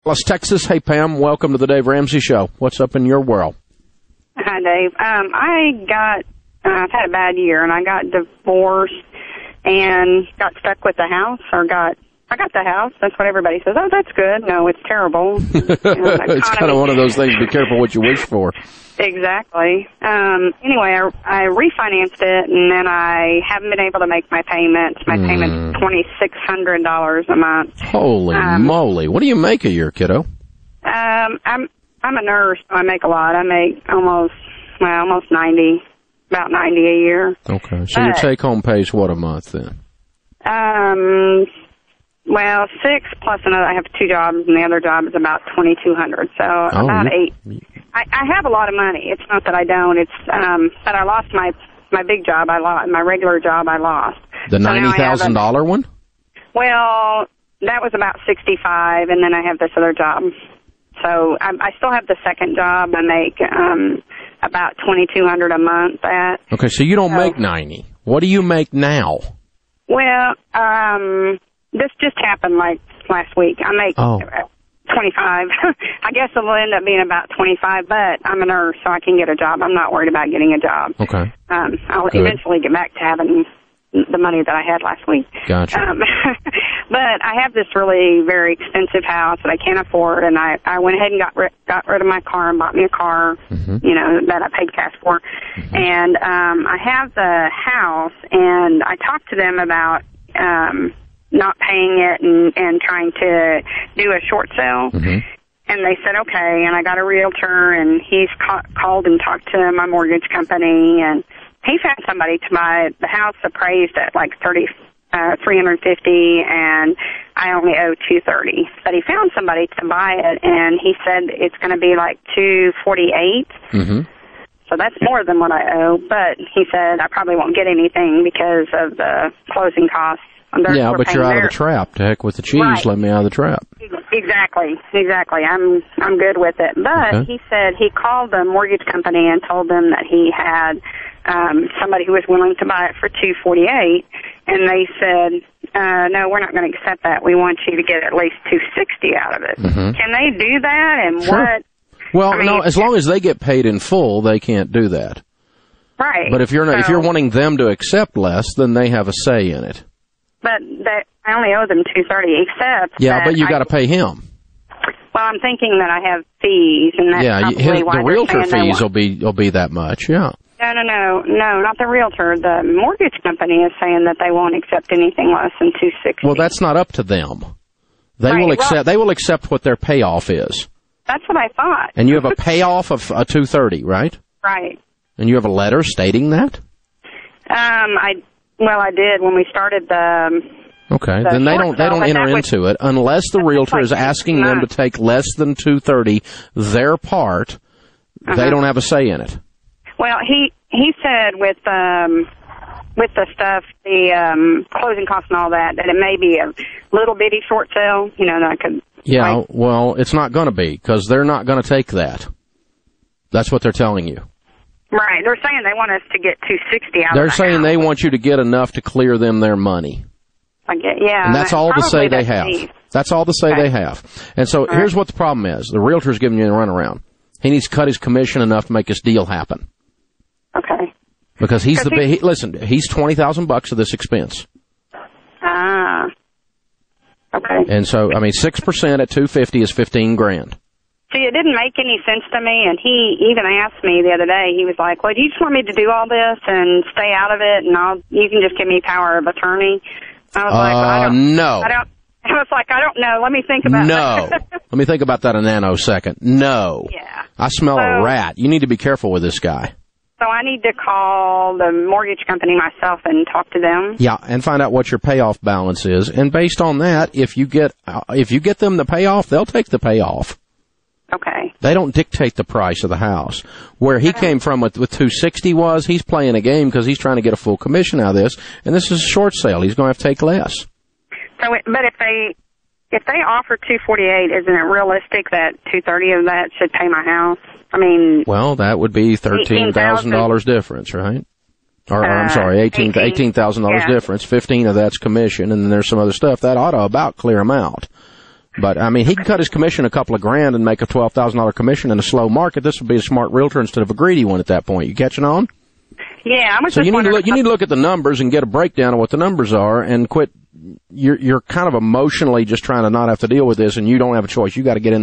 Dallas, Texas. Hey, Pam. Welcome to the Dave Ramsey Show. What's up in your world? Hi, Dave. I've had a bad year, and I got divorced and got stuck with the house, I got the house. That's what everybody says. Oh, that's good. No, it's terrible. It's kind of one of those things. Be careful what you wish for. Exactly. Anyway, I refinanced it, and then I haven't been able to make my payments. My payment's $2,600 a month. Holy moly! What do you make a year, kiddo? I'm a nurse. So I make a lot. I make almost 90, about 90 a year. Okay, so your take-home pay is what a month then? Well, 6 plus another. I have 2 jobs, and the other job is about $2,200. So about 8. I have a lot of money. It's not that I don't. It's that I lost my big job. My regular job. I lost the $90,000 one. Well, that was about 65, and then I have this other job. So I still have the second job. I make about $2,200 a month. Okay, so you don't make 90. What do you make now? Well, this just happened like last week. I make 25. I guess it will end up being about 25, but I'm a nurse, so I can get a job. I'm not worried about getting a job. Okay. I'll eventually get back to having the money that I had last week. Gotcha. But I have this really very expensive house that I can't afford, and I went ahead and got rid of my car and bought me a car, that I paid cash for. And I have the house, and I talked to them about not paying it and trying to do a short sale. And they said, okay, and I got a realtor, and he's called and talked to my mortgage company, and he found somebody to buy the house appraised at like $350, and I only owe $230. But he found somebody to buy it, and he said it's going to be like $248. So that's more than what I owe. But he said I probably won't get anything because of the closing costs. Yeah, but you're out of the trap. To heck with the cheese. Right. Let me out of the trap. Exactly. I'm good with it. But he said he called the mortgage company and told them that he had somebody who was willing to buy it for $248, and they said, no, we're not going to accept that. We want you to get at least $260 out of it. Can they do that? And sure. What? Well, no, as long as they get paid in full, they can't do that. Right. But if you're wanting them to accept less, then they have a say in it. But I only owe them $230, except but you got to pay him. Well, I'm thinking that I have fees, and that's probably why the realtor fees will be that much. Yeah. No, not the realtor. The mortgage company is saying that they won't accept anything less than $260. Well, that's not up to them. They will accept what their payoff is. That's what I thought. And you have a payoff of $230, right? Right. And you have a letter stating that? I did when we started the. Okay, then they don't enter into it unless the realtor is asking them to take less than $230, their part. They don't have a say in it. Well, he said with the stuff, the closing costs and all that it may be a little bitty short sale. That I could. Yeah, well, it's not going to be because they're not going to take that. That's what they're telling you. Right, they're saying they want us to get $260 out. They're saying they want you to get enough to clear them their money. And that's all to say they have. That's all to say they have. And so here's what the problem is. The realtor's giving you a runaround. He needs to cut his commission enough to make this deal happen. Okay. Because he's he's $20,000 of this expense. Okay. And so, 6% at $250 is $15,000. See, it didn't make any sense to me, and he even asked me the other day, he was like, well, do you just want me to do all this and stay out of it, and you can just give me power of attorney? I was no. I was like, I don't know. Let me think about that. Let me think about that a nanosecond. No. Yeah. I smell a rat. You need to be careful with this guy. So I need to call the mortgage company myself and talk to them? Yeah, and find out what your payoff balance is. And based on that, if you get them the payoff, they'll take the payoff. Okay. They don't dictate the price of the house. Where he came from with $260 he's playing a game because he's trying to get a full commission out of this, and this is a short sale. He's going to have to take less. So, but if they offer $248, isn't it realistic that $230 of that should pay my house? Well, that would be $13,000 difference, right? Or I'm sorry, $18,000 difference. 15 of that's commission, and then there's some other stuff that ought to about clear them out. But, I mean, he can cut his commission a couple of grand and make a $12,000 commission in a slow market. This would be a smart realtor instead of a greedy one at that point. You catching on? Yeah, I'm so you need to look at the numbers and get a breakdown of what the numbers are and quit. You're kind of emotionally just trying to not have to deal with this, and you don't have a choice. You got to get in there